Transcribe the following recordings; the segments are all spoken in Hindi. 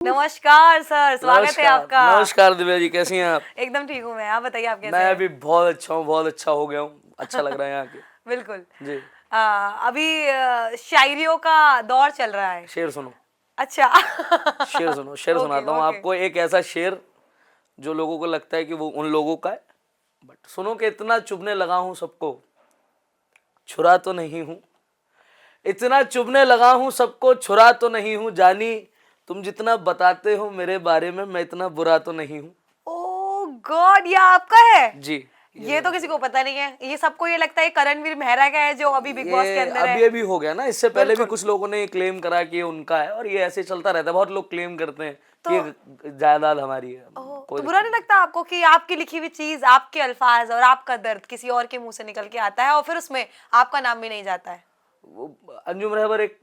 नमस्कार सर, स्वागत है आपका। नमस्कार दिव्या जी, कैसी हैं आप? एकदम ठीक हूँ मैं, आप बताइए आप कैसे मैं हैं? भी बहुत अच्छा हूँ, बहुत अच्छा हो गया हूँ। अच्छा लग रहा है यहाँ के। बिल्कुल। जी। अभी शायरियों का दौर चल रहा है। शेर सुनो। अच्छा। शेर सुनो, शेर ओके सुनाता हूँ ओके। आपको। एक ऐसा शेर जो लोगों को लगता है कि वो उन लोगों का है, बट सुनो कि इतना चुभने लगा हूँ सबको, छुरा तो नहीं हूँ। इतना चुभने लगा हूँ सबको, छुरा तो नहीं हूँ। जानी तुम जितना बताते हो मेरे बारे में, मैं इतना बुरा तो नहीं हूँ। ओह गॉड, ये आपका है? जी। ये तो किसी को पता नहीं है। ये सबको ये लगता है करणवीर मेहरा का है जो अभी बिग बॉस के ये अंदर है। अभी अभी हो गया ना, इससे पहले भी बिल्कुल। कुछ लोगों ने क्लेम करा कि ये उनका है, और ये ऐसे चलता रहता है। बहुत लोग क्लेम करते हैं कि तो ये जायदाद हमारी है। ओह, कोई तो बुरा दिक्कत नहीं नहीं। लगता आपको कि आपकी लिखी हुई चीज, आपके अल्फाज और आपका दर्द किसी और के मुंह से निकल के आता है और फिर उसमें आपका नाम भी नहीं जाता है? वो अंजुम रहबर एक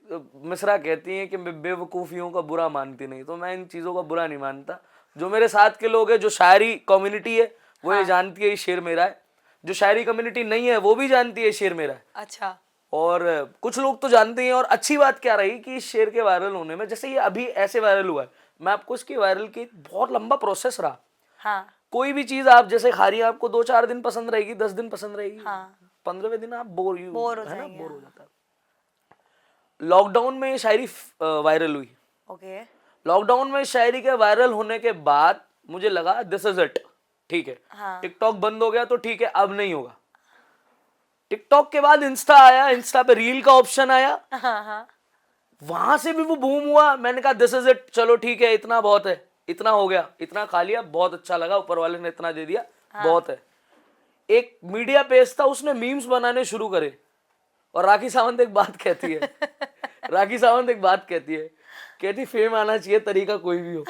मिसरा कहती हैं कि मैं बेवकूफियों का बुरा मानती नहीं, तो मैं इन चीजों का बुरा नहीं मानता। जो मेरे साथ के लोग हैं, जो शायरी कम्युनिटी है, वो ये हाँ। जानती है ये शेर मेरा है। जो शायरी कम्युनिटी नहीं है वो भी जानती है ये शेर मेरा है। अच्छा। और कुछ लोग तो जानते हैं। और अच्छी बात क्या रही कि इस शेर के वायरल होने में, जैसे ये अभी ऐसे वायरल हुआ है, मैं आपको इसके वायरल की बहुत लंबा प्रोसेस रहा। हाँ कोई भी चीज आप जैसे खा रही हैं, आपको 2-4 दिन पसंद रहेगी, 10 दिन पसंद रहेगी, हाँ। 15वें दिन आप बोर बोर हो है ना, जाएंगे, बोर हो हाँ। जाता है। लॉकडाउन में ये शायरी वायरल हुई। ओके। लॉकडाउन में शायरी के वायरल होने के बाद मुझे लगा दिस इज इट, ठीक है। हाँ टिकटॉक बंद हो गया तो ठीक है, अब नहीं होगा। टिकटॉक के बाद इंस्टा आया, इंस्टा पे रील का ऑप्शन आया, हाँ हाँ। वहां से भी वो बूम हुआ। मैंने कहा दिस इज इट, चलो ठीक है, इतना बहुत है, इतना हो गया, इतना खा लिया, बहुत अच्छा लगा, ऊपर वाले ने इतना दे दिया, हाँ। बहुत है। एक मीडिया पेज था, उसने मीम्स बनाने शुरू करे। और राखी सावंत एक बात कहती है, राखी सावंत एक बात कहती है, कहती फेम आना चाहिए, तरीका कोई भी हो।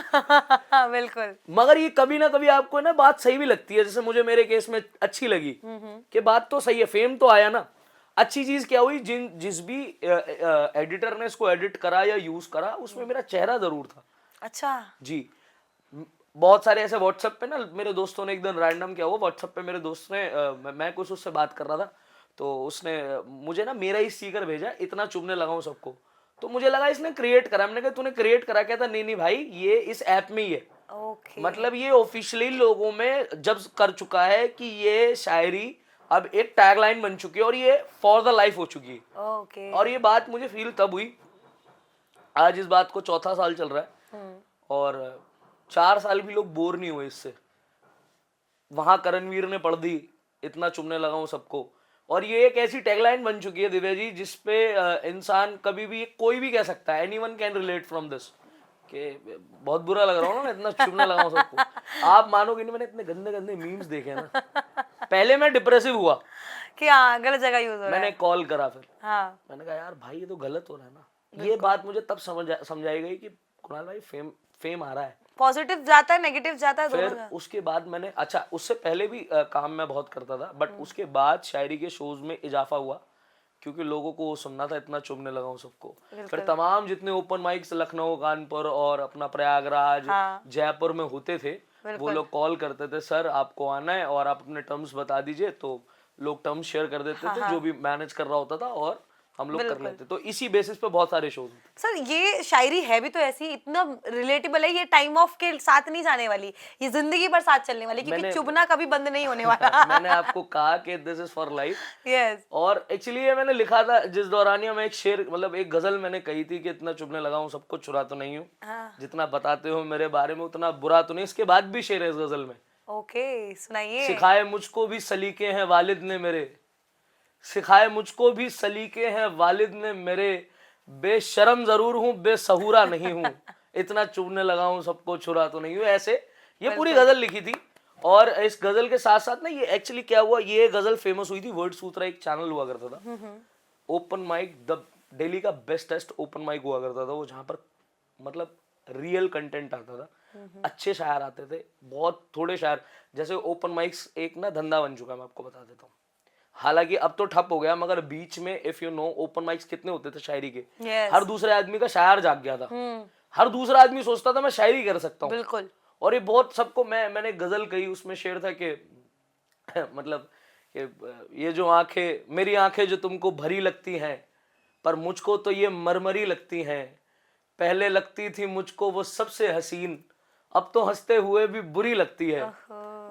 बिल्कुल। मगर ये कभी ना कभी आपको ना बात सही भी लगती है। जैसे मुझे मेरे केस में अच्छी लगी कि बात तो सही है, फेम तो आया ना। अच्छी चीज क्या हुई, जिस भी एडिटर ने इसको एडिट करा या यूज करा, उसमें मेरा चेहरा जरूर था। अच्छा। जी। बहुत सारे ऐसे व्हाट्सएप पे ना, मेरे दोस्तों ने एक दिन रैंडम क्या हुआ, व्हाट्सएप पे मेरे दोस्त ने मैं कुछ उससे बात कर रहा था, तो उसने मुझे ना मेरा ही स्टिकर भेजा, इतना चुभने लगा हूं सबको। तो मुझे लगा इसने क्रिएट करा। मैंने कहा तूने क्रिएट करा? कहता नहीं नहीं भाई, ये इस ऐप में ही है। ओके। मतलब ये ऑफिशियली लोगों में जब कर चुका है कि ये शायरी अब एक टैगलाइन बन चुकी है, और ये फॉर द लाइफ हो चुकी है। ओके। और ये बात मुझे फील तब हुई, आज इस बात को चौथा साल चल रहा है, और 4 साल भी लोग बोर नहीं हुए इससे। वहां करणवीर ने पढ़ दी, इतना चुभने लगा हूं सबको। और ये एक ऐसी टैगलाइन बन चुकी है दिव्या जी, जिसपे इंसान कभी भी, कोई भी कह सकता है, anyone can relate from this, कि बहुत बुरा लग रहा हूँ ना, मैं इतना चुभने लगा हूं सबको। आप मानोगे नहीं, मैंने इतने गंदे गंदे मीम्स देखे ना। पहले मैं डिप्रेसिव हुआ, कि हाँ, गलत जगह यूज हो रहा मैंने है। कॉल करा, फिर हाँ मैंने कहा यार भाई ये तो गलत हो रहा है ना। ये बिल्कुल। बात मुझे तब समझाई गई कि कुणाल भाई फेम आ रहा है। पॉजिटिव जाता है, नेगेटिव जाता है, दोनों फिर का। उसके बाद मैंने, अच्छा उससे पहले भी काम मैं बहुत करता था, बट उसके बाद शायरी के शोज में इजाफा हुआ, क्योंकि लोगों को वो सुनना था, इतना चुभने लगा हूँ सबको। फिर बिल्कुल। तमाम जितने ओपन माइक्स लखनऊ, कानपुर और अपना प्रयागराज, हाँ जयपुर में होते थे, वो बिल्कुल। लोग कॉल करते थे, सर आपको आना है और आप अपने टर्म्स बता दीजिए, तो लोग टर्म्स शेयर कर देते हाँ थे, हाँ जो भी मैनेज कर रहा होता था, और हम लोग कर बिल्कुल। लेते। तो इसी बेसिस पे बहुत सारे शोज होते। सर ये शायरी है भी तो ऐसी, इतना रिलेटेबल है, ये टाइम ऑफ के साथ नहीं जाने वाली, ये जिंदगी भर साथ चलने वाली, क्योंकि मैंने चुभना कभी बंद नहीं होने वाला। मैंने आपको कहा कि this is for life. Yes. और एक्चुअली ये मैंने लिखा था जिस दौरानिया में एक शेर, मतलब एक गजल मैंने कही थी कि इतना चुभने लगा हूँ सबको, छुरा तो नहीं हूँ, हाँ जितना बताते हो मेरे बारे में उतना बुरा तो नहीं। इसके बाद भी शेर है इस गजल में, ओके, सुनाइए। सिखाए मुझको भी सलीके हैं वालिद ने मेरे, सिखाए मुझको भी सलीके हैं वालिद ने मेरे, बेशरम जरूर हूँ बेसहूरा नहीं हूँ, इतना चुभने लगा हूँ सबको, छुरा तो नहीं हूँ। ऐसे ये पूरी बिल्कुल। गजल लिखी थी। और इस गजल के साथ साथ ना, ये एक्चुअली क्या हुआ, ये गजल फेमस हुई थी, वर्ड सूत्रा एक चैनल हुआ करता था, ओपन माइक, द दिल्ली का बेस्टेस्ट ओपन माइक हुआ करता था वो, जहां पर मतलब रियल कंटेंट आता था, अच्छे शायर आते थे, बहुत थोड़े शायर। जैसे ओपन माइक्स एक ना धंधा बन चुका है, मैं आपको बता देता हूँ। हालांकि अब तो ठप हो गया, मगर बीच में if you know open mics कितने होते थे शायरी के, यस। हर दूसरे आदमी का शायर जाग गया था, हर दूसरा आदमी सोचता था मैं शायरी कर सकता हूँ। बिल्कुल। और ये बहुत सबको, मैंने गजल कही, उसमें शेर था कि मतलब कि ये जो आंखें, मेरी आंखें जो तुमको भरी लगती हैं, पर मुझको तो ये मरमरी लगती हैं, पहले लगती थी मुझको वो सबसे हसीन, अब तो हंसते हुए भी बुरी लगती है।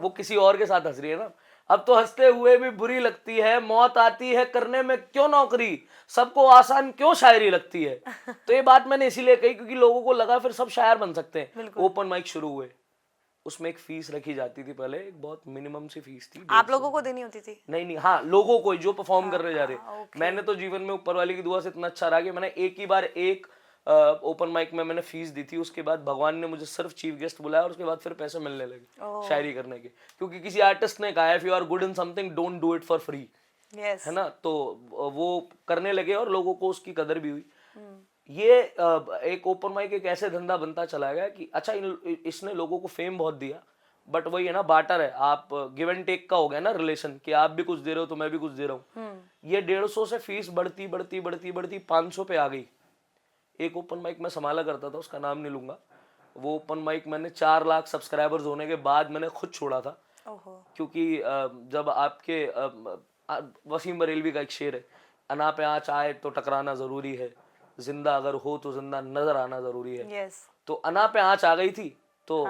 वो किसी और के साथ हंस रही है ना। अब तो हंसते हुए भी बुरी लगती है, मौत आती है करने में क्यों नौकरी, सबको आसान क्यों शायरी लगती है। तो ये बात मैंने इसीलिए कही क्योंकि लोगों को लगा फिर सब शायर बन सकते हैं। ओपन माइक शुरू हुए, उसमें एक फीस रखी जाती थी पहले, एक बहुत मिनिमम सी फीस थी। आप लोगों को देनी होती थी? नहीं नहीं, हाँ लोगों को जो परफॉर्म करने जा रहे। मैंने तो जीवन में ऊपर वाले की दुआ से इतना अच्छा रहा कि मैंने एक ही बार एक ओपन माइक में मैंने फीस दी थी, उसके बाद भगवान ने मुझे सिर्फ चीफ गेस्ट बुलाया और उसके बाद फिर पैसे मिलने लगे शायरी करने के, क्योंकि किसी आर्टिस्ट ने कहा if you are good in something don't do it for free, है ना। तो वो करने लगे और लोगों को उसकी कदर भी हुई। ये एक ओपन माइक एक ऐसे धंधा बनता चला गया कि अच्छा इसने लोगों को फेम बहुत दिया, बट वही है ना, बाटर है, आप गिव एंड टेक का हो गया ना रिलेशन, कि आप भी कुछ दे रहे हो तो मैं भी कुछ दे रहा हूँ। ये 150 से फीस बढ़ती बढ़ती बढ़ती बढ़ती 500 पे आ गई। एक ओपन माइक मैं संभाला करता था, उसका नाम नहीं लूंगा। वो ओपन माइक मैंने 4 लाख सब्सक्राइबर्स होने के बाद मैंने खुद छोड़ा था, क्योंकि जब आपके वसीम बरेलवी का एक शेर है, अना पे आँच आए तो टकराना जरूरी है, जिंदा अगर हो तो जिंदा नजर आना जरूरी है। तो अना पे आँच आ गई थी तो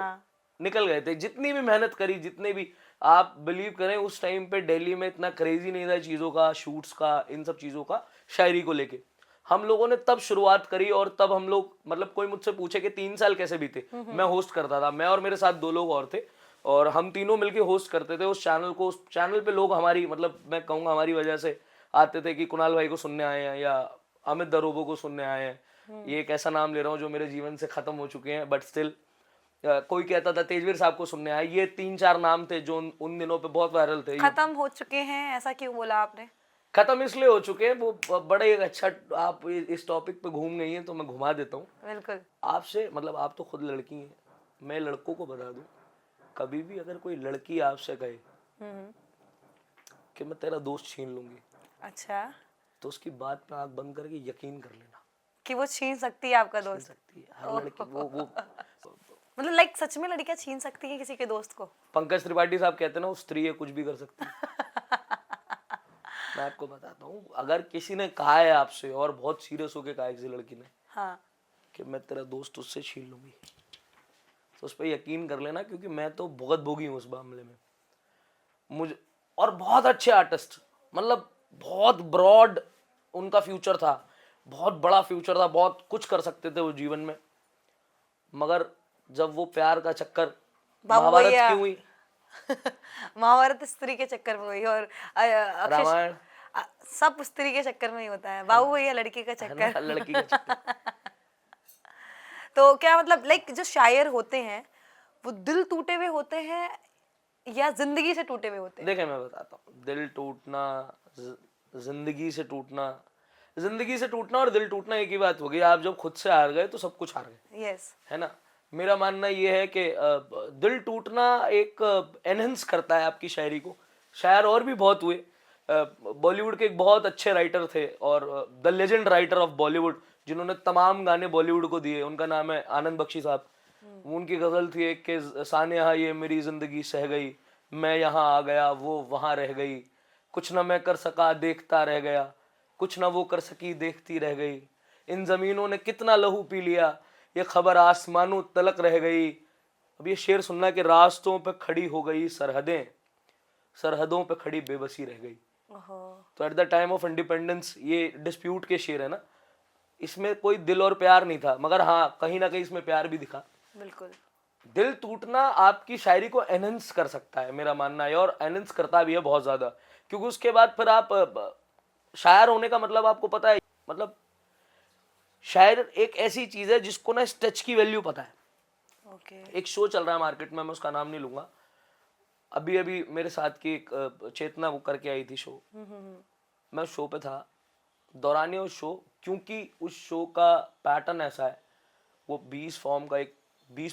निकल गए थे। जितनी भी मेहनत करी, जितने भी, आप बिलीव करें उस टाइम पे दिल्ली में इतना क्रेजी नहीं था चीज़ों का, शूट्स का, इन सब चीज़ों का, शायरी को लेके। हम लोगों ने तब शुरुआत करी और तब हम लोग, मतलब कोई मुझसे पूछे कि 3 साल कैसे बीते, मैं होस्ट करता था, मैं और मेरे साथ 2 लोग और थे, और हम तीनों मिलके होस्ट करते थे उस चैनल को। उस चैनल पे लोग हमारी, मतलब मैं कहूँगा हमारी वजह से आते थे कि कुणाल भाई को सुनने आए हैं या अमित दरोबो को सुनने आए हैं। ये एक ऐसा नाम ले रहा हूँ जो मेरे जीवन से खत्म हो चुके हैं, बट स्टिल कोई कहता था तेजवीर साहब को सुनने आए। ये 3-4 नाम थे जो उन दिनों पे बहुत वायरल थे। खत्म हो चुके हैं ऐसा क्यों बोला आपने? खत्म इसलिए हो चुके हैं, वो बड़े अच्छा, आप इस टॉपिक पे घूम गई हैं तो मैं घुमा देता हूँ बिल्कुल आपसे। मतलब आप तो खुद लड़की हैं, मैं लड़कों को बता दूं, कभी भी अगर कोई लड़की आपसे कहे कि मैं तेरा दोस्त छीन लूंगी, अच्छा, तो उसकी बात पे आंख बंद करके यकीन कर लेना कि वो छीन सकती है आपका छीन दोस्त? सकती है हर लड़की। वो मतलब लाइक सच में लड़कियां छीन सकती हैं किसी के दोस्त को? पंकज त्रिपाठी साहब कहते हैं ना, वो स्त्री है, कुछ भी कर सकती है। मैं आपको बताता हूँ, अगर किसी ने कहा है आपसे, और बहुत सीरियस होके कहा है किसी लड़की ने, हाँ, कि मैं तेरा दोस्त उससे छीन लूंगी, तो उस पर यकीन कर लेना, क्योंकि मैं तो बहुत भोगी हूँ उस मामले में। मुझे, और बहुत अच्छे आर्टिस्ट, मतलब बहुत ब्रॉड उनका फ्यूचर था, बहुत बड़ा फ्यूचर था, बहुत कुछ कर सकते थे वो जीवन में, मगर जब वो प्यार का चक्कर, महाभारत क्यों हुई? महाभारत स्त्री के चक्कर में हुई, और रामायण सब स्त्री के चक्कर में ही होता है। बाबू भैया लड़की का चक्कर। लड़की का चक्कर। तो क्या मतलब लाइक जो शायर होते हैं वो दिल टूटे हुए होते हैं या जिंदगी से टूटे हुए होते हैं? देखें मैं बताता हूँ, दिल टूटना, जिंदगी से टूटना, जिंदगी से टूटना और दिल टूटना एक ही बात होगी। आप जब खुद से हार गए तो सब कुछ हार गए। यस, है ना। मेरा मानना ये है कि दिल टूटना एक एनहेंस करता है आपकी शायरी को। शायर और भी बहुत हुए, बॉलीवुड के एक बहुत अच्छे राइटर थे और the legend writer of Bollywood, जिन्होंने तमाम गाने बॉलीवुड को दिए, उनका नाम है आनंद बख्शी साहब। उनकी गजल थी एक कि सानिया ये मेरी जिंदगी सह गई, मैं यहाँ आ गया वो वहाँ रह गई, कुछ ना मैं कर सका देखता रह गया, कुछ ना वो कर सकी देखती रह गई, इन जमीनों ने कितना लहू पी लिया, ये खबर आसमानों तलक रह गई। अब ये शेर सुनना कि रास्तों पे खड़ी हो गई सरहदें, सरहदों पे खड़ी बेबसी रह गई। तो at the time of independence, ये डिस्प्यूट के शेर है ना, इसमें कोई दिल और प्यार नहीं था, मगर हाँ कहीं ना कहीं इसमें प्यार भी दिखा। बिल्कुल। दिल टूटना आपकी शायरी को एनहेंस कर सकता है, मेरा मानना है, और एनहेंस करता भी है बहुत ज्यादा, क्योंकि उसके बाद फिर आप शायर होने का मतलब आपको पता है, मतलब शायर एक ऐसी चीज है जिसको ना इस टच की वैल्यू पता है। एक शो चल रहा है मार्केट में, मैं उसका नाम नहीं लूंगा, अभी अभी मेरे साथ की एक चेतना वो करके आई थी शो, मैं उस शो पे था, दौरानिया उस शो, क्योंकि उस शो का पैटर्न ऐसा है, वो 20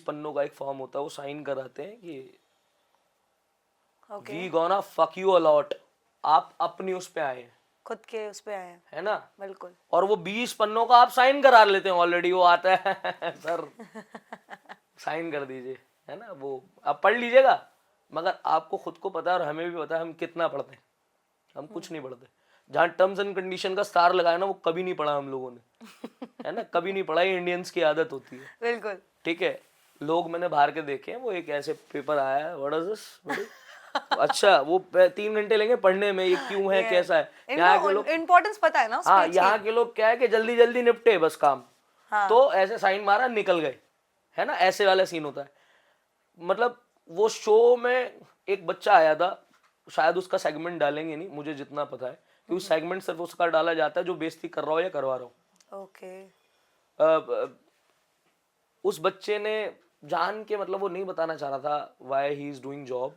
पन्नों का एक फॉर्म होता है, वो साइन कराते हैं कि we gonna fuck you a lot, आप अपनी उस पे आए हैं, खुद के उस पे आए हैं, है ना। बिल्कुल। और वो 20 पन्नों का आप साइन करा लेते हैं ऑलरेडी, वो आता है सर साइन कर दीजिए, है ना, वो आप पढ़ लीजिएगा, मगर आपको खुद को पता है और हमें भी पता है हम कितना पढ़ते हैं, हम कुछ नहीं पढ़ते। जहाँ टर्म्स एंड कंडीशन का स्टार लगाया ना, वो कभी नहीं पढ़ा हम लोगों ने। है ना, कभी नहीं पढ़ा, ये इंडियंस की आदत होती है। बिल्कुल। ठीक है, लोग मैंने बाहर के देखे हैं, वो एक ऐसे पेपर आया है, व्हाट इज दिस, अच्छा वो 3 घंटे लेंगे पढ़ने में, ये क्यों है, कैसा है। यहाँ के इनको लोग, इम्पोर्टेंस पता है ना उस हाँ पेज यहाँ की। के लोग क्या है कि जल्दी जल्दी निपटे बस काम, हाँ। तो ऐसे साइन मारा निकल गए, है ना, ऐसे वाला सीन होता है। मतलब वो शो में एक बच्चा आया था, शायद उसका सेगमेंट डालेंगे नहीं, मुझे जितना पता है, क्योंकि सेगमेंट सिर्फ उसका डाला जाता है जो बेइज्जती कर रहा हो या करवा रहा हो। ओके। उस बच्चे ने जान के, मतलब वो नहीं बताना चाह रहा था why he is doing job.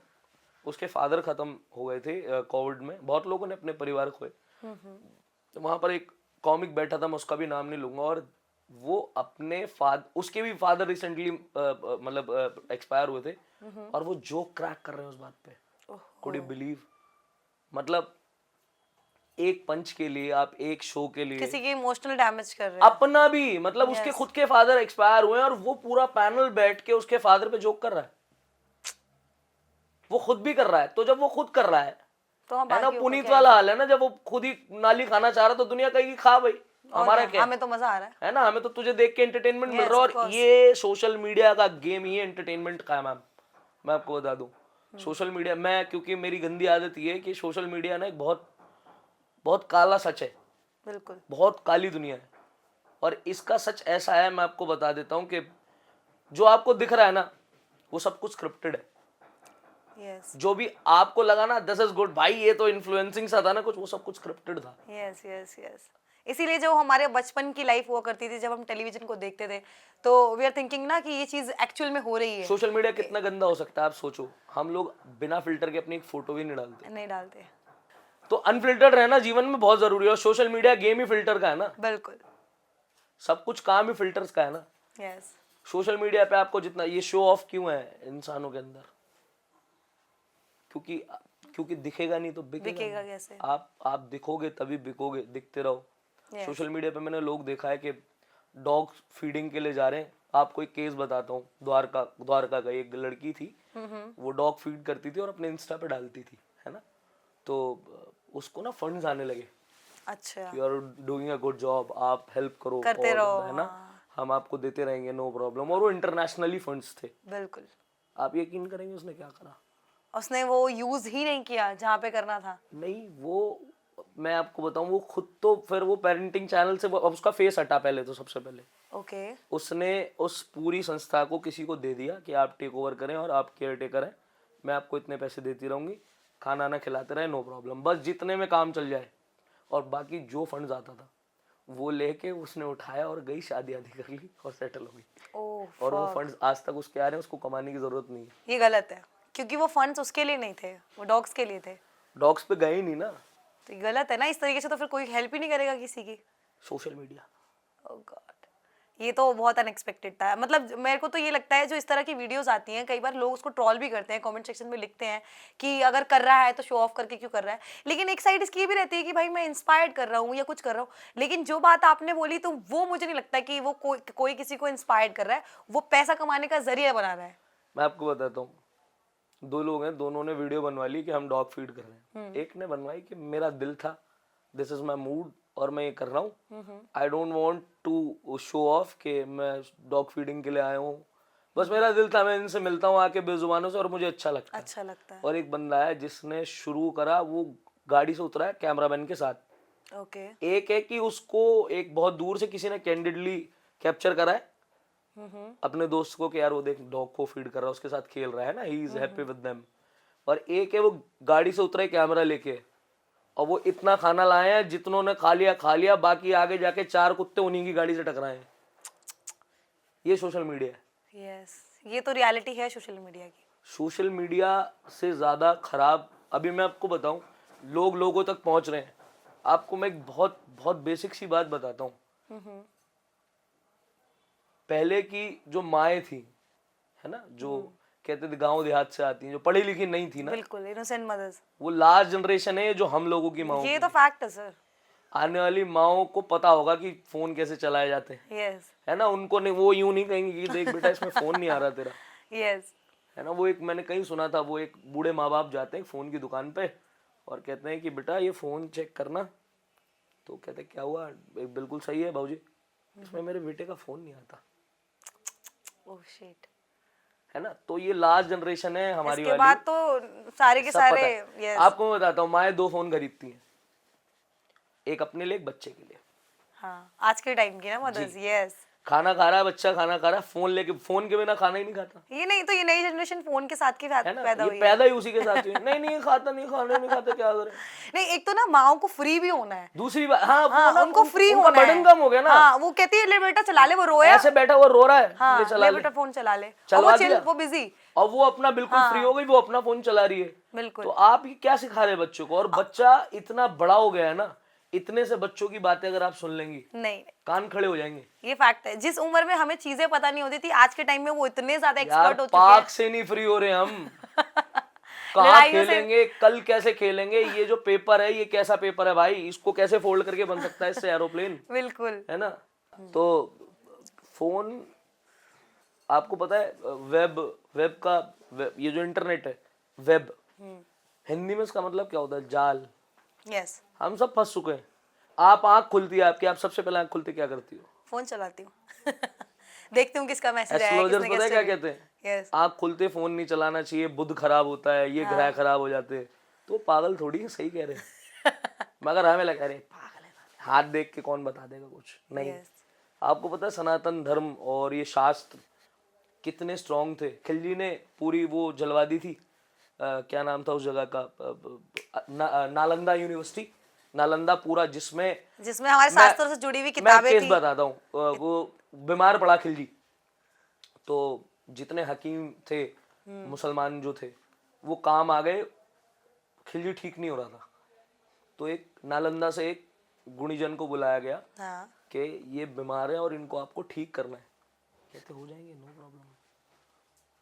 उसके फादर खत्म हो गए थे कोविड में, बहुत लोगों ने अपने परिवार खोए। तो वहां पर एक कॉमिक बैठा था, मैं उसका भी नाम नहीं लूंगा, और वो अपने उसके भी फादर रिसेंटली मतलब एक्सपायर हुए थे, और वो जोक क्रैक कर रहे हैं उस बात पे। Could you believe? मतलब एक पंच के लिए आप एक शो के लिए किसी की इमोशनल डैमेज कर रहे हैं। अपना भी, मतलब उसके खुद के फादर एक्सपायर हुए हैं और वो पूरा पैनल बैठ के उसके फादर पे जोक कर रहा है। वो खुद भी कर रहा है, तो जब वो खुद कर रहा है तो हम है ना, बाकियों को पुनीत क्या वाला हाल है ना, जब वो खुद ही नाली खाना चाह रहा तो दुनिया कहेगी खा भाई, और हमारा क्या हमें तो मजा आ रहा है ना, हमें तो तुझे देख के एंटरटेनमेंट मिल Yes, रहा है। of और course. ये सोशल मीडिया का गेम ही एंटरटेनमेंट का है मैम, मैं आपको बता दूं। सोशल मीडिया, मैं क्योंकि मेरी गंदी आदत ये है कि सोशल मीडिया ना एक बहुत बहुत काला सच है, बिल्कुल। बहुत काली दुनिया है। और इसका सच ऐसा है, मैं आपको बता देता हूँ कि जो आपको दिख रहा है ना, वो सब कुछ स्क्रिप्टेड है। यस जो भी आपको लगा ना दिस इज गुड भाई, ये तो इन्फ्लुएंसिंग सा था ना कुछ, वो सब कुछ स्क्रिप्टेड था। Yes yes yes. इसीलिए जो हमारे बचपन की लाइफ हुआ करती थी, जब हम टेलीविजन को देखते थे, तो वी आर थिंकिंग ना कि ये चीज एक्चुअल में हो रही है। सोशल मीडिया कितना गंदा हो सकता है आप सोचो, हम लोग बिना फिल्टर के अपनी एक फोटो भी नहीं डालते। नहीं डालते। तो अनफिल्टर्ड रहना जीवन में बहुत जरूरी है, और सोशल मीडिया गेम ही फिल्टर का है ना, बिल्कुल। सब कुछ काम ही फिल्टर्स का है ना। यस। सोशल मीडिया पे आपको जितना ये शो ऑफ क्यों है इंसानों के अंदर, क्योंकि क्योंकि दिखेगा नहीं तो बिकेगा नहीं। कैसे? आप दिखोगे तभी बिकोगे, दिखते रहो। सोशल मीडिया पे मैंने लोग देखा है कि डॉग फीडिंग के लिए जा रहे हैं। आपको एक केस बताता हूँ, द्वारका का एक लड़की थी, वो डॉग फीड करती थी और अपने इंस्टा पे डालती थी, है ना, तो उसको ना फंड्स आने लगे। अच्छा। You are doing a good job, आप हेल्प करो, करते और रहो, है ना, हम आपको देते रहेंगे, नो प्रॉब्लम। और वो इंटरनेशनली फंड्स थे। बिल्कुल। आप यकीन करेंगे उसने क्या करा? उसने वो यूज ही नहीं किया जहाँ पे करना था। नहीं, वो मैं आपको बताऊं, वो खुद तो फिर वो पेरेंटिंग चैनल से उसका फेस हटा पहले तो, सबसे पहले ओके। उसने उस पूरी संस्था को किसी को दे दिया कि आप टेक ओवर करें और आप केयर टेकर हैं, मैं आपको इतने पैसे देती रहूंगी, खाना ना खिलाते रहे, नो प्रॉब्लम, बस जितने में काम चल जाए। और बाकी जो फंड्स आता था वो लेके उसने उठाया और गई, शादी आदि कर ली और सेटल हो गई। ओह और वो फंड्स आज तक उसके आ रहे हैं, उसको कमाने की जरूरत नहीं है। ये गलत है, क्योंकि वो फंड्स उसके लिए नहीं थे, वो डॉग्स के लिए थे। डॉग्स पे गए ही नहीं ना। तो ये गलत है ना, इस तरीके से तो फिर कोई हेल्प ही नहीं करेगा किसी की। सोशल मीडिया, ओह गॉड, ये तो बहुत अनएक्सपेक्टेड था। मतलब मेरे को तो ये लगता है, जो इस तरह की वीडियोस आती हैं, कई बार लोग उसको ट्रोल भी करते हैं, कमेंट सेक्शन में लिखते हैं कि अगर कर रहा है तो शो ऑफ करके क्यों कर रहा है। लेकिन एक साइड इसकी ये भी रहती है कि भाई मैं इंस्पायर्ड कर रहा हूँ या कुछ कर रहा हूँ। लेकिन जो बात आपने बोली, तो वो मुझे नहीं लगता कि वो कोई किसी को इंस्पायर्ड कर रहा है, वो पैसा कमाने का जरिया बना रहा है। मैं आपको बताता हूँ, दो लोग हैं, दोनों ने वीडियो बनवा ली कि हम डॉग फीड कर रहे हैं। एक ने बनवाई कि मेरा दिल था, दिस इज माई मूड और मैं ये कर रहा हूँ, I don't want to show off कि मैं डॉग फीडिंग के लिए आया हूँ, बस मेरा दिल था, मैं इनसे मिलता हूँ आके बेजुबानों से और मुझे अच्छा लगता है। अच्छा लगता है। और एक बंदा है जिसने शुरू करा, वो गाड़ी से उतरा है कैमरामैन के साथ। ओके। एक है कि उसको एक बहुत दूर से किसी ने कैंडिडली कैप्चर करा है अपने दोस्त को कि यार वो देख डॉग को फीड कर रहा है, उसके साथ खेल रहा है ना, he is happy with them. और एक है वो गाड़ी से उतरा है कैमरा लेके, और वो इतना खाना लाए हैं, जितनों ने खा लिया, बाकी आगे जाके 4 कुत्ते उन्हीं की गाड़ी से टकराए हैं। ये सोशल मीडिया है। यस, ये तो रियलिटी है सोशल मीडिया की। सोशल मीडिया से ज्यादा खराब, अभी मैं आपको बताऊं, लोग लोगों तक पहुंच रहे हैं। आपको मैं एक बहुत बहुत बेसिक सी बात बताता हूँ। पहले की जो माएँ थी, है ना, जो कहते थे गांव देहात से आती हैं, जो पढ़ी लिखी नहीं थी ना, बिल्कुल इनोसेंट मदर्स, वो लास्ट जनरेशन है जो हम लोगों की माओ। ये तो फैक्ट है सर। आने वाली माओ को पता होगा कि फोन कैसे चलाए जाते हैं, यस है ना, उनको नहीं, वो यूं नहीं कहेंगे कि देख बेटा इसमें फोन नहीं आ रहा तेरा, यस। है ना। वो एक मैंने कहीं सुना था, वो एक बूढ़े माँ बाप जाते हैं फोन की दुकान पे और कहते हैं कि बेटा ये फोन चेक करना, तो कहते हैं क्या हुआ, बिल्कुल सही है भाऊजी, इसमें मेरे बेटे का फोन नहीं आता, ओह शिट। है ना। तो ये लास्ट जनरेशन है हमारी इसके वाली। बाद तो सारे के सब पता सारे है। यस। आपको मैं बताता हूँ, माएँ 2 फोन खरीदती हैं, एक अपने लिए, एक बच्चे के लिए। हाँ, आज के टाइम की ना मदर्स, यस। खाना खा रहा है बच्चा, खाना खा रहा है, फोन लेके, फोन के बिना खाना ही नहीं खाता, ये नहीं तो ये नई जनरेशन फोन के साथ के साथ है ना। पैदा ये हुई है। पैदा ही उसी के साथ हुई है। नहीं नहीं खाता, नहीं खाने नहीं खाता, क्या करें। नहीं, एक तो ना माओ को फ्री भी होना है। दूसरी बात, हाँ, हाँ, वो ना उनको फ्री उनका होना है। बर्डन कम हो गया ना। हाँ, वो कहती है ले बेटा चला ले, वो रोया, ऐसे बैठा हुआ रो रहा है, हाँ ले चला ले ले, बेटा फोन चला ले, और चलवा वो चिल, दिया। वो बिजी, और वो अपना बिल्कुल फ्री हो गई, वो अपना फोन चला रही है। बिल्कुल। तो आप ये क्या सिखा रहे हैं बच्चों को। और बच्चा इतना बड़ा हो गया है ना, इतने से बच्चों की बातें अगर आप सुन लेंगी, नहीं, कान खड़े हो जाएंगे। ये फैक्ट है। जिस उम्र में हमें चीजें पता नहीं होती थी, आज के टाइम में वो इतने ज्यादा यार एक्सपर्ट हो चुके पाक हैं। से नहीं फ्री हो रहे हम। कहाँ लड़ाइयों से- खेलेंगे, कल कैसे खेलेंगे, ये जो पेपर है ये कैसा पेपर है भाई, इसको कैसे फोल्ड करके बन सकता है इससे एरोप्लेन, बिल्कुल। है ना। तो फोन, आपको पता है वेब का ये जो इंटरनेट है, वेब हिंदी में इसका मतलब क्या होता है, जाल। यस। हम सब फंस चुके हैं। आप आंख खुलती है आपकी, आप सबसे पहले आंख खुलते क्या करती हो, फोन चलाती हूँ। देखती हूँ किसका मैसेज आया है, एस्ट्रोलॉजर्स किसने पता है क्या क्या कहते हैं, यस। आंख खुलते फोन नहीं चलाना चाहिए, बुध खराब होता है, ये ग्रह खराब हो जाते हैं। तो पागल थोड़ी है, सही कह रहे हैं। मगर हमें लगा रहे पागल है, हाथ देख के कौन बता देगा कुछ नहीं। Yes. आपको पता है सनातन धर्म और ये शास्त्र कितने स्ट्रांग थे। खिलजी ने पूरी वो जलवा दी थी, क्या नाम था उस जगह का, नालंदा यूनिवर्सिटी, नालंदा पूरा, जिसमें हमारे शास्त्रों से जुड़ी हुई किताबें मैं केस थी। बताता हूँ। वो बीमार पड़ा खिलजी, तो जितने हकीम थे मुसलमान जो थे वो काम आ गए, खिलजी ठीक नहीं हो रहा था। तो एक नालंदा से एक गुणीजन को बुलाया गया हाँ। कि ये बीमार है और इनको आपको ठीक करना है। कहते हो जाएंगे, नो प्रॉब्लम।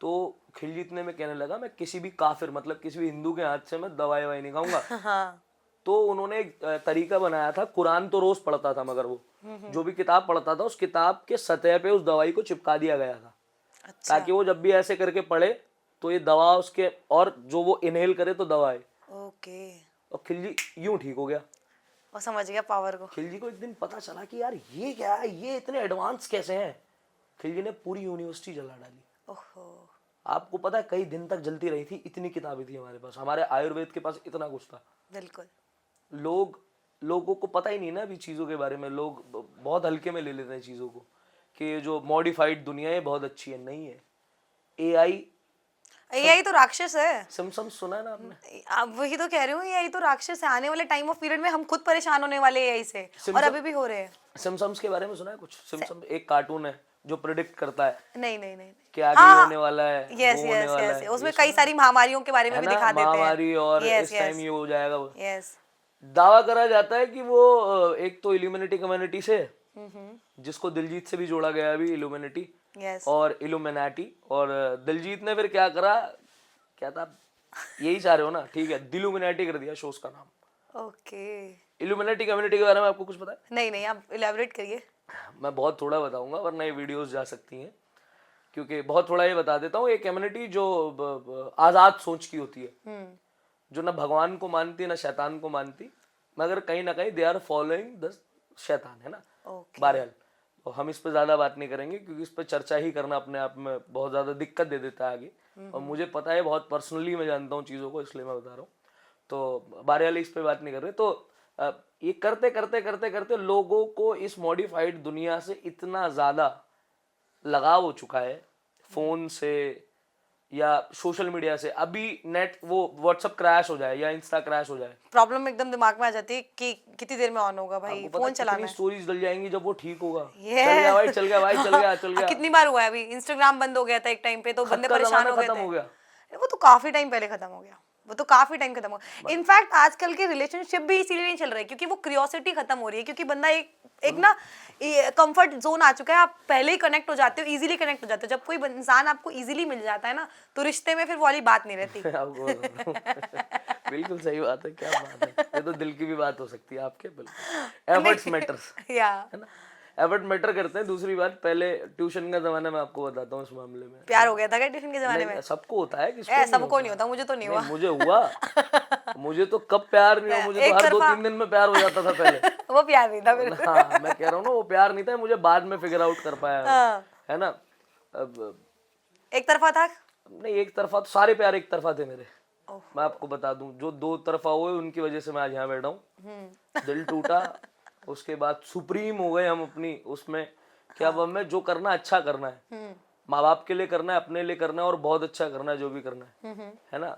तो खिलजी इतने में कहने लगा, मैं किसी भी काफिर, मतलब किसी भी हिंदू के हाथ से मैं दवाई ववाई नहीं खाऊंगा। हाँ। तो उन्होंने एक तरीका बनाया था, कुरान तो रोज पढ़ता था, मगर वो जो भी किताब पढ़ता था उस किताब के सतह पे उस दवाई को चिपका दिया गया था। अच्छा। ताकि वो जब भी ऐसे करके पढ़े तो ये दवा उसके, और जो वो इनहेल करे तो दवा है। ओके। और खिलजी यूं ठीक हो गया। वो समझ गया पावर को। खिलजी को एक दिन पता चला कि यार ये क्या है, ये इतने एडवांस कैसे हैं। खिलजी ने पूरी यूनिवर्सिटी जला डाली। ओहो। आपको पता है कई दिन तक जलती रही थी, इतनी किताबें थी हमारे पास, हमारे आयुर्वेद के पास इतना कुछ था। बिल्कुल। लोगों को पता ही नहीं ना अभी चीज़ों के बारे में, लोग बहुत हल्के में ले लेते हैं चीज़ों को कि ये जो मॉडिफाइड दुनिया है बहुत अच्छी है। नहीं है। एआई तो राक्षस है। सिम्पसन्स सुना है ना आपने। अब वही तो कह रही हूँ, एआई तो राक्षस है। आने वाले टाइम ऑफ पीरियड में हम खुद परेशान होने वाले एआई से, और अभी भी हो रहे हैं। सिम्पसन्स के बारे में सुना है कुछ। सिम्पसन्स एक कार्टून है जो प्रिडिक्ट करता है नहीं नहीं नहीं। कि आगे ये होने वाला है, यस वो होने यस वाला यस। है। उसमें कई सारी महामारियों के बारे में है भी ना, दिखा देते हैं। महामारी, और Yes, इस टाइम yes. ये हो जाएगा वो। यस। दावा करा जाता है कि वो एक तो इल्यूमिनेटी कम्युनिटी से, जिसको दिलजीत से भी जोड़ा गया अभी, इल्यूमिनेटी यस। और इल्यूमिनाटी। और दिलजीत ने फिर क्या करा, क्या था, यही चाह रहे हो ना, ठीक है, दिलुमिनाटी कर दिया शोज का नाम। ओके। इल्यूमिनेटी कम्युनिटी के बारे में आपको कुछ पता है? नहीं नहीं, आप इलैबोरेट करिए। मैं बहुत थोड़ा बताऊंगा वरना ये वीडियोस जा सकती हैं, क्योंकि बहुत थोड़ा ये बता देता हूँ। ये कम्युनिटी जो आज़ाद सोच की होती है, जो ना भगवान को मानती ना शैतान को मानती, मगर कहीं ना कहीं दे आर फॉलोइंग द शैतान, है ना। ओके। बहरहाल तो हम इस पे ज़्यादा बात नहीं करेंगे, क्योंकि इस पे चर्चा ही करना अपने आप में बहुत ज़्यादा दिक्कत दे देता है आगे। और मुझे पता है, बहुत पर्सनली मैं जानता हूँ चीज़ों को, इसलिए मैं बता रहा हूँ। तो बहरहाल इस पे बात नहीं कर रहे। तो ये करते करते करते करते लोगों को इस मॉडिफाइड दुनिया से इतना ज़्यादा लगाव हो चुका है, फोन से या सोशल मीडिया से। अभी नेट, वो व्हाट्सएप क्रैश हो जाए या इंस्टा क्रैश हो जाए, प्रॉब्लम एकदम दिमाग में आ जाती है कि कितनी देर में ऑन होगा भाई, आपको पता फोन है चलाना कितनी है। स्टोरीज डल जाएंगी जब वो ठीक होगा। Yeah. चल गया भाई, चल गया भाई, चल गया, चल गया। कितनी बार हुआ है अभी, इंस्टाग्राम बंद हो गया था एक टाइम पे, तो खत बंदे का परेशान जमाना हो गए खत्म थे। हो गया। वो तो काफी टाइम पहले खत्म हो गया, वो तो काफी टाइम खत्म हो गया। इनफैक्ट आजकल के रिलेशनशिप भी इसीलिए नहीं चल रहे, क्योंकि वो क्यूरियोसिटी खत्म हो रही है, क्योंकि बंदा एक ना कंफर्ट जोन आ चुका है। आप पहले ही कनेक्ट हो जाते हो, इजीली कनेक्ट हो जाते हो। जब कोई इंसान आपको इजीली मिल जाता है ना, तो रिश्ते में फिर वो वाली बात नहीं रहती। आपको बिल्कुल सही बात है, क्या बात है, ये तो दिल की भी बात हो सकती है आपके। बिल्कुल एफर्ट्स मैटर्स, या है ना, एफर्ट मैटर करते हैं। दूसरी बात, पहले ट्यूशन का जमाना मैं आपको बताता हूँ इस मामले में। प्यार हो गया था क्या ट्यूशन के जमाने में? सबको होता है, किसको सबको नहीं होता, मुझे तो नहीं हुआ। मुझे हुआ। मुझे तो कब प्यार नहीं हुआ, मुझे तो एक हर तरफा- 2-3 दिन में प्यार हो जाता था पहले। वो प्यार नहीं था फिर। हाँ मैं कह रहा हूँ ना, वो प्यार नहीं था, मुझे बाद में फिगर आउट कर पाया हाँ। है ना। अब एक तरफा था। नहीं, एक तरफा तो सारे प्यार एक तरफा थे मेरे। ओह। मैं आपको बता दूं, जो दो तरफा हुए उनकी वजह से मैं आज यहाँ बैठा हूँ। हम्म। दिल टूटा, उसके बाद सुप्रीम हो गए हम अपनी उसमें कि अब हमें जो करना है अच्छा करना है, माँ बाप के लिए करना है, अपने लिए करना है और बहुत अच्छा करना है जो भी करना है ना।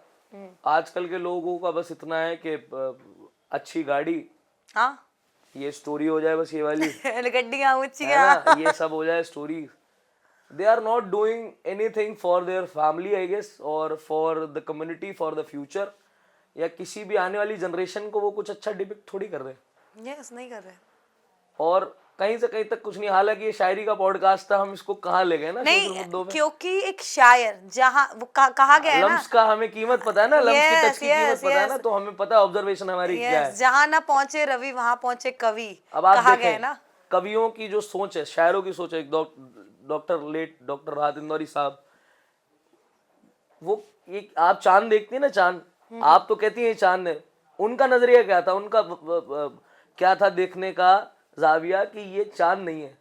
आजकल के लोगों का बस इतना है कि अच्छी गाड़ी, हाँ। ये स्टोरी हो जाए बस, ये वाली गड्डियाँ है ऊंचियाँ। ना, ये सब हो जाए story. They are not doing anything for their family, I guess, or for the community, for the future, या किसी भी आने वाली जनरेशन को वो कुछ अच्छा डिपिक्ट थोड़ी कर रहे हैं। यस, नहीं कर रहे। और कहीं से कहीं तक कुछ नहीं। हालांकि ये शायरी का पॉडकास्ट था, हम इसको कहाँ ले गए ना सोशल मुद्दों नहीं, पे। क्योंकि एक शायर जहाँ वो कहा गया है ना, लम्स का हमें कीमत पता है ना, लम्स की टच की कीमत यस पता है ना, यस तो हमें पता है ऑब्जर्वेशन हमारी क्या है। यस, जहाँ ना पहुंचे रवि वहां पहुंचे कवि, अब आप कहा गया है देखें, ना। कवियों की जो सोच है, शायरों की सोच है, डॉक्टर राहत इंदौरी साहब, वो एक आप चांद देखती है ना, चांद आप तो कहती है चांद है, उनका नजरिया क्या था, उनका क्या था देखने का जाविया कि ये चांद नहीं है,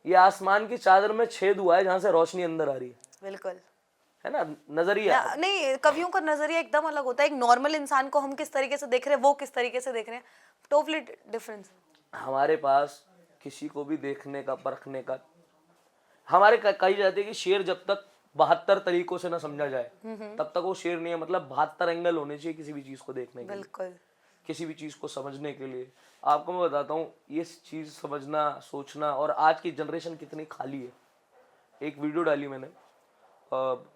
ये आसमान की चादर में छेद हुआ है जहां से रोशनी अंदर आ रही है। बिल्कुल है ना नजरिया। नहीं, कवियों का नजरिया एकदम अलग होता है। एक नॉर्मल इंसान को हम किस तरीके से देख रहे हैं, वो किस तरीके से देख रहे हैं, टोटली डिफरेंस। हमारे पास किसी को भी देखने का, परखने का, हमारे कही जाती है कि शेर जब तक 72 तरीकों से ना समझा जाए तब तक वो शेर नहीं है। मतलब 72 एंगल होने चाहिए किसी भी चीज को देखने के लिए, बिल्कुल। किसी भी चीज को समझने के लिए। आपको मैं बताता हूँ, ये चीज समझना, सोचना, और आज की जनरेशन कितनी खाली है। एक वीडियो डाली मैंने,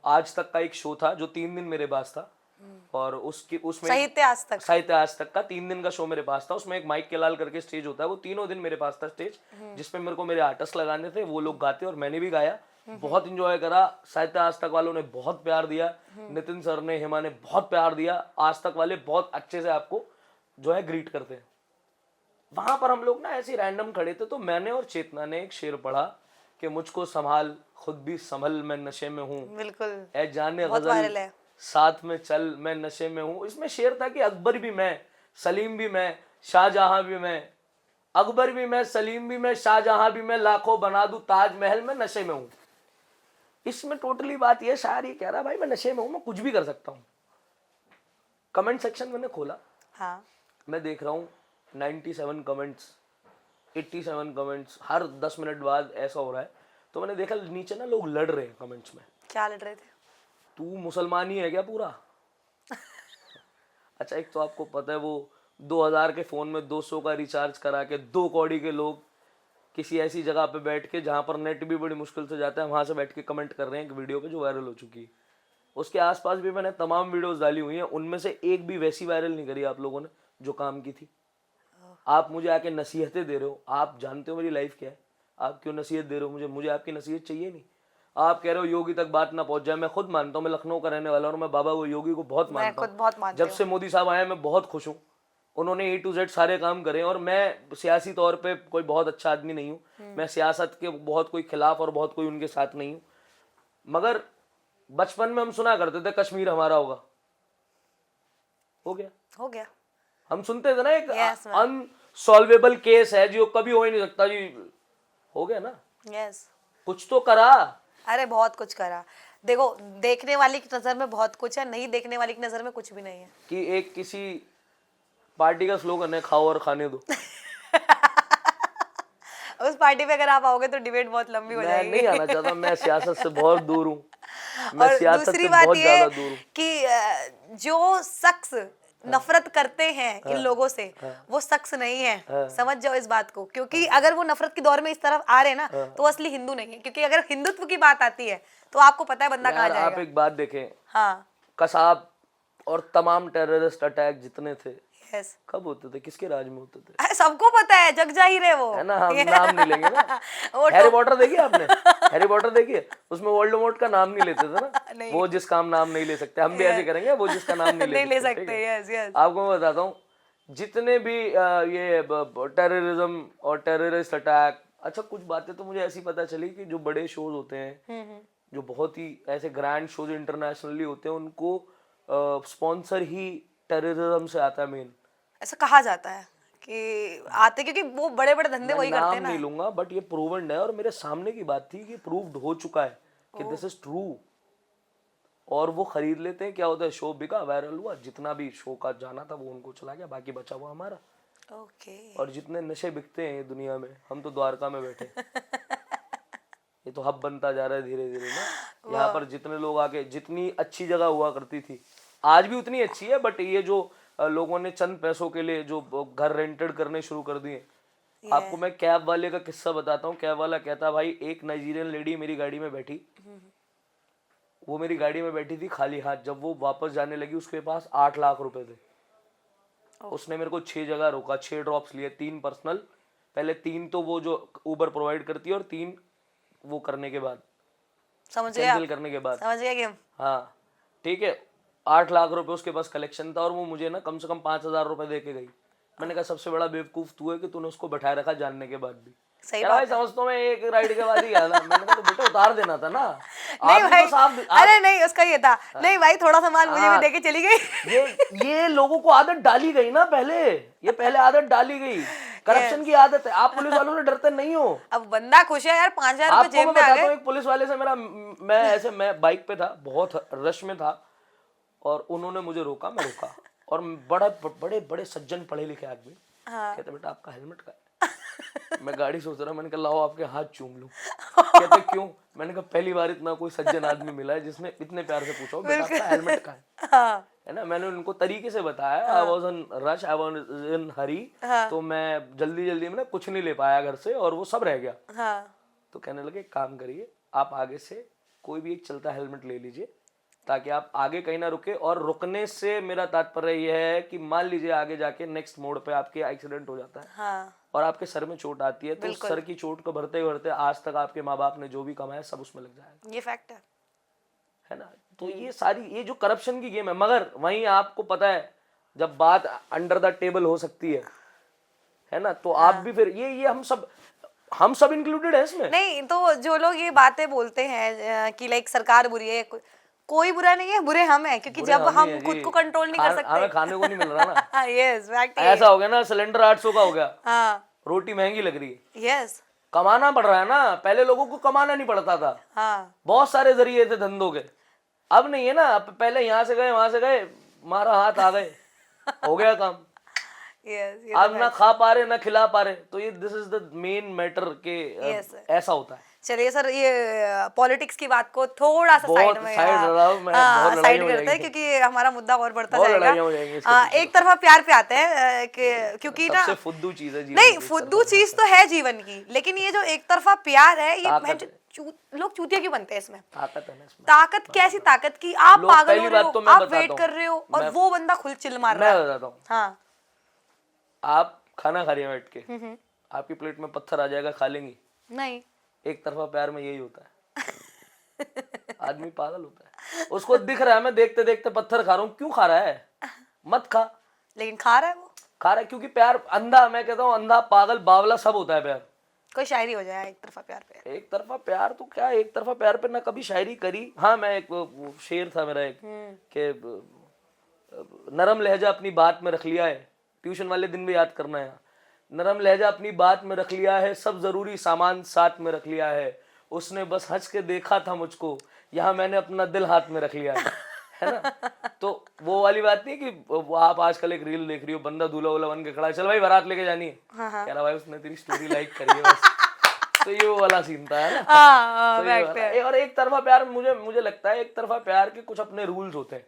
आज तक का एक शो था जो 3 दिन मेरे पास था, और उसमें साहित्य आज तक का 3 दिन का शो मेरे पास था। उसमें एक माइक के लाल करके स्टेज होता है, वो तीनों दिन मेरे पास था स्टेज, जिसपे मेरे को मेरे आर्टिस्ट लगाने थे, वो लोग गाते और मैंने भी गाया। बहुत इंजॉय करा। साहित्य आज तक वालों ने बहुत प्यार दिया, नितिन सर ने, हेमा ने बहुत प्यार दिया। आज तक वाले बहुत अच्छे से आपको जो है ग्रीट करते हैं। वहां पर हम लोग ना ऐसे रैंडम खड़े थे, तो मैंने और चेतना ने एक शेर पढ़ा कि मुझको संभाल खुद भी संभल, मैं नशे में हूँ, बिल्कुल ए जाने बहुत गजल वायरल है। साथ में चल, मैं नशे में हूँ। इसमें शेर था कि अकबर भी मैं, सलीम भी मैं, शाहजहां भी मैं, अकबर भी मैं, सलीम भी मैं, शाहजहां भी मैं, लाखों बना दूं ताजमहल में, नशे में हूँ। इसमें टोटली बात यह, शायर ये कह रहा भाई मैं नशे में हूँ, मैं कुछ भी कर सकता हूँ। कमेंट सेक्शन मैंने खोला, हाँ। मैं देख रहा हूँ 97 कमेंट्स, 87 कमेंट्स, हर 10 मिनट बाद ऐसा हो रहा है। तो मैंने देखा नीचे ना लोग लड़ रहे हैं कमेंट्स में। क्या लड़ रहे थे? तू मुसलमान ही है क्या पूरा? अच्छा, एक तो आपको पता है वो 2000 के फोन में 200 का रिचार्ज करा के 2 कौड़ी के लोग किसी ऐसी जगह पे बैठ के जहां पर नेट भी बड़ी मुश्किल से जाता है, वहां से बैठ के कमेंट कर रहे हैं एक वीडियो पे जो वायरल हो चुकी है। उसके आसपास भी मैंने तमाम वीडियोस डाली हुई हैं, उनमें से एक भी वैसी वायरल नहीं करी आप लोगों ने जो काम की थी। आप मुझे आके नसीहतें दे रहे हो, आप जानते हो मेरी लाइफ क्या है, आप क्यों नसीहत दे रहे हो मुझे? मुझे आपकी नसीहत चाहिए नहीं। आप कह रहे हो योगी तक बात ना पहुंच जाए, मैं खुद मानता हूँ, मैं लखनऊ का रहने वाला हूँ और मैं बाबा वो योगी को बहुत मैं मानता खुद हूँ। बहुत मानती जब हूँ। से मोदी साहब आए मैं बहुत खुश हूँ, उन्होंने A to Z सारे काम करे, और मैं सियासी तौर पे कोई बहुत अच्छा आदमी नहीं हूँ, मैं सियासत के बहुत कोई खिलाफ और बहुत कोई उनके साथ नहीं हूँ। मगर बचपन में हम सुना करते थे कश्मीर हमारा होगा, हो गया। हो गया। हम सुनते थे ना एक Yes, ma'am. अनसॉल्वेबल केस है जो कभी हो ही नहीं सकता जी, हो गया ना। यस। कुछ तो करा। अरे बहुत कुछ करा। देखो, देखने वाले की नजर में बहुत कुछ है, नहीं देखने वाले की नजर में कुछ भी नहीं है। कि एक किसी पार्टी का स्लोगन है, खाओ और खाने दो। उस पार्टी पे अगर आप आओगे तो डिबेट बहुत लंबी हो मैं जाएगी। नहीं आना चाहता, मैं सियासत से बहुत दूर हूँ, मैं और सियासत दूसरी से बात बहुत ये ज्यादा दूर हूँ। कि जो शख्स नफरत करते हैं इन लोगों से, वो शख्स नहीं है। समझ जाओ इस बात को, क्योंकि अगर वो नफरत के दौर में इस तरफ आ रहे हैं ना, तो वो असली हिंदू नहीं है। क्योंकि अगर हिंदुत्व की बात आती है तो आपको पता है बंदा कहाँ यार आप जाएगा। एक बात देखें, हाँ। कसाब और तमाम टेररिस्ट अटैक जितने थे यस। कब होते थे, किसके राज में होते थे? अरे सबको पता है, जग जाहिर है वो, है ना, हम नाम नहीं लेंगे ना। वो हैरी पॉटर देखी आपने? हैरी पॉटर देखी है? उसमें वोल्डेमॉर्ट का नाम नहीं लेते थे ना। नहीं। वो जिस काम नाम नहीं ले सकते, हम भी ऐसे करेंगे, वो जिसका नाम नहीं नहीं ले ठीक सकते। है? Yes yes. आपको मैं बताता हूँ, जितने भी ये टेररिज्म और टेररिस्ट अटैक, अच्छा कुछ बातें तो मुझे ऐसी पता चली कि जो बड़े शोज होते हैं, जो बहुत ही ऐसे ग्रैंड शोज इंटरनेशनली होते हैं, उनको स्पॉन्सर ही टेररिज्म से आता है मेन। ऐसा कहा जाता है कि आते, क्योंकि वो बड़े बड़े धंधे वही करते नाम हैं ना। नहीं लूंगा बट ये प्रूव्ड है, और मेरे सामने की बात थी कि प्रूव्ड हो चुका है कि दिस इज ट्रू। और वो खरीद लेते हैं, क्या होता है, शो बिका, वायरल हुआ, जितना भी शो का जाना था वो उनको चला गया, बाकी बचा हुआ हमारा। ओके। और जितने नशे बिकते हैं दुनिया में, हम तो द्वारका में बैठे। ये तो हब बनता जा रहा है धीरे धीरे ना। यहाँ पर जितने लोग आके, जितनी अच्छी जगह हुआ करती थी आज भी उतनी अच्छी है, बट ये जो लोगों ने चंद पैसों के लिए जो घर रेंटेड करने शुरू कर दिए। आपको मैं कैब वाले का किस्सा बताता हूँ। कैब वाला कहता, भाई एक नाइजीरियन लेडी मेरी गाड़ी में बैठी, वो मेरी गाड़ी में बैठी थी खाली हाथ। जब वो वापस जाने लगी उसके पास 8 लाख रुपए थे। उसने मेरे को 6 जगह रोका, 6 ड्रॉप्स लिए, 3 पर्सनल, पहले 3 तो वो जो उबर प्रोवाइड करती है, और 3 वो करने के बाद, समझ गया, कैंसिल करने के बाद। समझ गया गेम। हाँ ठीक है, 8 लाख रुपए उसके पास कलेक्शन था, और वो मुझे ना कम से कम 5,000 रुपए दे के गई। मैंने कहा सबसे बड़ा बेवकूफ तू है कि तूने उसको बैठाए रखा जानने के बाद भी। सही यार भाई समझता हूँ मैं, एक राइड के बाद ही गया था। मैंने कहा तो बेटा उतार देना था ना। नहीं आप भाई, तो साफ अरे नहीं उसका ये था, नहीं भाई थोड़ा सामान मुझे भी देके चली गई। ये लोगों को आदत डाली गई ना पहले, ये पहले आदत डाली गई, करप्शन की आदत है। आप पुलिस वालों से डरते नहीं हो। अब बंदा खुश है यार, 5,000 रुपए आपको जेब मैं में आ बताता गए। हूँ, एक पुलिस वाले से मैं बाइक पे था, बहुत रश में था, और उन्होंने मुझे रोका, मैं रुका, और बड़े बड़े सज्जन पढ़े लिखे आदमी कहते बेटा आपका हेलमेट का है। मैं गाड़ी सोच रहा, मैंने कहा लाओ आपके हाथ चूम लूं। कहते क्यों? मैंने कहा पहली बार इतना कोई सज्जन आदमी मिला है जिसने इतने प्यार से पूछा बेटा आपका हेलमेट का है ना। मैंने उनको तरीके से बताया, I was in rush, I was in hurry, तो मैं जल्दी में कुछ नहीं ले पाया घर से, और वो सब रह गया। तो कहने लगे काम करिए, आप आगे से कोई भी एक चलता हेलमेट ले लीजिए, ताकि आप आगे कहीं ना रुके। और रुकने से मेरा तात्पर्य यह है कि मान लीजिए आगे जाके नेक्स्ट मोड़ पे आपके एक्सीडेंट हो जाता है, और आपके सर में चोट आती है, तो सर की चोट को भरते भरते आज तक आपके माँ बाप ने जो भी कमाया सब उसमें लग जाएगा। ये फैक्ट है ना। तो ये सारी, ये जो करप्शन की गेम है, मगर वहीं आपको पता है जब बात अंडर द टेबल हो सकती है ना, तो आप भी फिर ये हम सब इंक्लूडेड है इसमें। नहीं तो जो लोग ये बातें बोलते हैं कि लाइक सरकार बुरी है, कोई बुरा नहीं है, बुरे हम हैं, क्योंकि जब हम खुद को कंट्रोल नहीं कर सकते, हमें खाने को नहीं मिल रहा ना। Yes fact. ऐसा हो गया ना, सिलेंडर 800 का हो गया, हाँ रोटी महंगी लग रही है। यस, कमाना पड़ रहा है ना, पहले लोगों को कमाना नहीं पड़ता था। हाँ बहुत सारे जरिए थे धंधों के, अब नहीं है ना। पहले यहाँ से गए, वहां से गए, मारा हाथ आ गए, हो गया काम। यस, अब ना खा पा रहे ना खिला पा रहे, तो ये this is the main matter के ऐसा होता है। चलिए सर, ये पॉलिटिक्स की बात को थोड़ा सा साइड में साइड करते हैं, क्योंकि हमारा मुद्दा और बढ़ता जाएगा। एक तरफा प्यार पे आते हैं, क्योंकि ना सबसे फुद्दू चीज है जीवन नहीं, फुद्दू चीज तो है जीवन की, लेकिन ये जो एक तरफा प्यार है, ये लोग चूतिया क्यों बनते हैं इसमें? ताकत है ना इसमें। ताकत कैसी ताकत की? आप पागल हो रहे हो, आप वेट कर रहे हो, और वो बंदा खुद चिल मार रहा है। मैं बताता हूँ, हाँ, आप खाना खा रही हैं बैठ के, आपकी प्लेट में पत्थर आ जाएगा, खा लेंगी? नहीं। एक तरफा प्यार में यही होता है। आदमी पागल होता है, उसको दिख रहा है मैं देखते देखते पत्थर खा रहा हूँ, क्यों खा रहा है? मत खा, लेकिन खा रहा है, वो खा रहा है क्योंकि प्यार अंधा, मैं कहता हूँ अंधा पागल बावला सब होता है प्यार। कोई शायरी हो जाए एक तरफा प्यार पे। एक तरफा प्यार तो क्या, एक तरफा प्यार पे ना कभी शायरी करी। हाँ, मैं एक शेर था मेरा एक, के नरम लहजा अपनी बात में रख लिया है, ट्यूशन वाले दिन भी याद करना है। नरम लहजा अपनी बात में रख लिया है, सब जरूरी सामान साथ में रख लिया है, उसने बस हंस के देखा था मुझको, यहाँ मैंने अपना दिल हाथ में रख लिया है ना। तो वो वाली बात नहीं कि आप आजकल एक रील देख रही हो, बंदा दूल्हा वूल्हा बन के खड़ा है, चल भाई बारात लेके जानी है, कह रहा भाई उसने तेरी स्टोरी लाइक करी है बस। तो ये वो वाला सीन था, है ना। तो और एक तरफा प्यार, मुझे लगता है एक तरफा प्यार के कुछ अपने रूल्स होते हैं।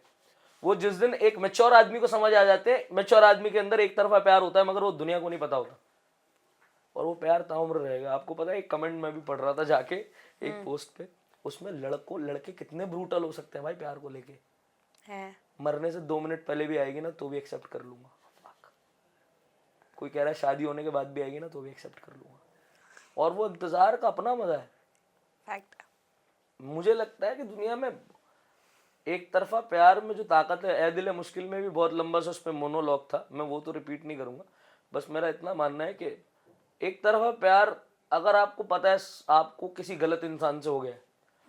वो जिस दिन एक मैच्योर आदमी को समझ आ जाते हैं, मैच्योर आदमी के अंदर एक तरफा प्यार होता है, मगर वो दुनिया को नहीं पता होता, और वो प्यार ताउम्र रहेगा। आपको पता है, एक कमेंट में भी पढ़ रहा था जाके एक पोस्ट पे, उसमें लड़के कितने ब्रूटल हो सकते हैं भाई प्यार को लेके, मरने से 2 मिनट पहले भी आएगी ना तो भी एक्सेप्ट कर लूंगा। कोई कह रहा है शादी होने के बाद भी आएगी ना तो भी एक्सेप्ट कर लूंगा, और वो इंतजार का अपना मजा है। फैक्ट। मुझे लगता है कि दुनिया में एक तरफा प्यार में जो ताकत है, ए दिल मुश्किल में भी बहुत लंबा सा उस पर मोनोलॉग था, मैं वो तो रिपीट नहीं करूंगा। बस मेरा इतना मानना है कि एक तरफा प्यार, अगर आपको पता है आपको किसी गलत इंसान से हो गया,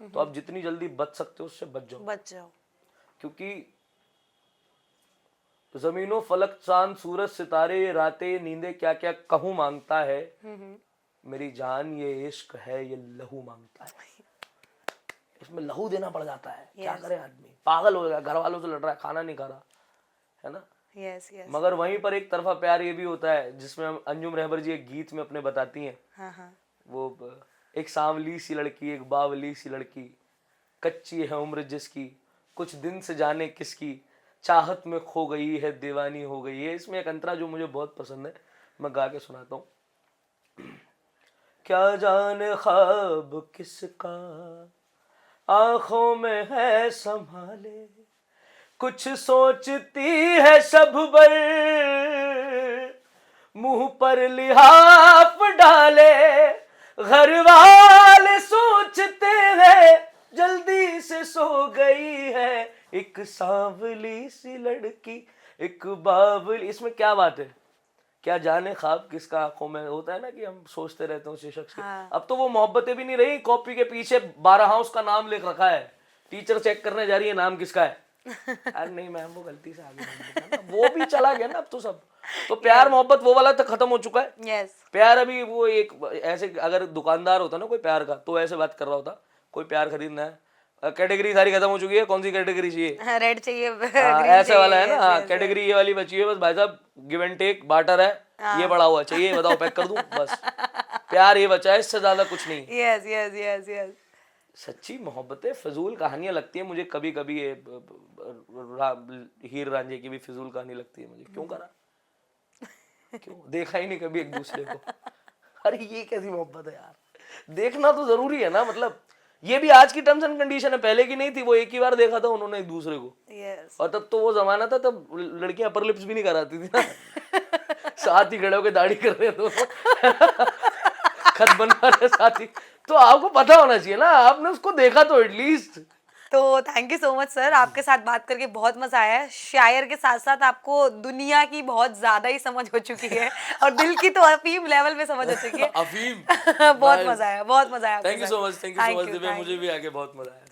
तो आप जितनी जल्दी बच सकते हो उससे बच जाओ, क्योंकि जमीनों फलक चांद सूरज सितारे ये रातें नींदे क्या क्या कहूँ मांगता है, मेरी जान ये इश्क है ये लहू मांगता है। इसमें लहू देना पड़ जाता है, क्या करे आदमी, पागल हो गया, घर वालों से लड़ रहा है, खाना नहीं खा रहा है ना। Yes yes. मगर वहीं पर एक तरफा प्यार ये भी होता है जिसमें हम अंजुम रहबर जी एक गीत में अपने बताती हैं। हाँ हाँ। वो एक सांवली सी लड़की एक बावली सी लड़की, कच्ची है उम्र जिसकी, कुछ दिन से जाने किसकी, चाहत में खो गई है दीवानी हो गई है। इसमें एक अंतरा जो मुझे बहुत पसंद है, मैं गा के सुनाता हूँ। क्या जाने ख्वाब किसका आंखों में है संभाले, कुछ सोचती है सब बर मुंह पर लिहाफ डाले, घर वाले सोचते हैं जल्दी से सो गई है एक सांवली सी लड़की एक बावली। इसमें क्या बात है, क्या जाने ख्वाब किसका आंखों में, होता है ना कि हम सोचते रहते हैं उसी शख्स के। हाँ। अब तो वो मोहब्बतें भी नहीं रही, कॉपी के पीछे 12 हाउस का नाम लिख रखा है, टीचर चेक करने जा रही है नाम किसका है। अरे नहीं मैम वो गलती से आगे नाम लिखा ना, वो भी चला गया ना अब तो सब। तो प्यार मोहब्बत वो वाला तो खत्म हो चुका है। यस। प्यार अभी वो एक ऐसे, अगर दुकानदार होता ना कोई प्यार का तो ऐसे बात कर रहा होता, कोई प्यार खरीदना है, कैटेगरी सारी खत्म हो चुकी है, कौन सी कैटेगरी चाहिए, रेड चाहिए, ऐसे वाला है ना, कैटेगरी ये वाली बची है, बस भाई साहब गिव एंड टेक बार्टर है, ये पड़ा हुआ चाहिए, बताओ पैक कर दूं, बस प्यार ये बचा है, इससे ज्यादा कुछ नहीं। Yes yes yes yes. सच्ची मोहब्बतें फिजूल कहानियां लगती है मुझे कभी कभी, ये हीर रांझे की भी फिजूल कहानी लगती है मुझे, क्यों करा, क्यों देखा ही नहीं कभी एक दूसरे को। अरे ये कैसी मोहब्बत है यार, देखना तो जरूरी है ना, मतलब ये भी आज की टर्म्स एंड कंडीशन है, पहले की नहीं थी, वो एक ही बार देखा था उन्होंने एक दूसरे को। यस। और तब तो वो जमाना था, तब लड़कियां अपर लिप्स भी नहीं कराती थी ना। साथ ही खड़े होकर दाढ़ी कर रहे दोनों, खत बनवा रहे साथ ही, तो आपको पता होना चाहिए ना, आपने उसको देखा तो एटलीस्ट। तो thank you so much sir, आपके साथ बात करके बहुत मजा आया है। शायर के साथ साथ आपको दुनिया की बहुत ज्यादा ही समझ हो चुकी है और दिल की तो अफीम लेवल पे समझ हो चुकी है। अफीम। बहुत मजा आया, बहुत मजा आया। Thank you so much, thank you so much Divya, मुझे भी आके बहुत मजा आया।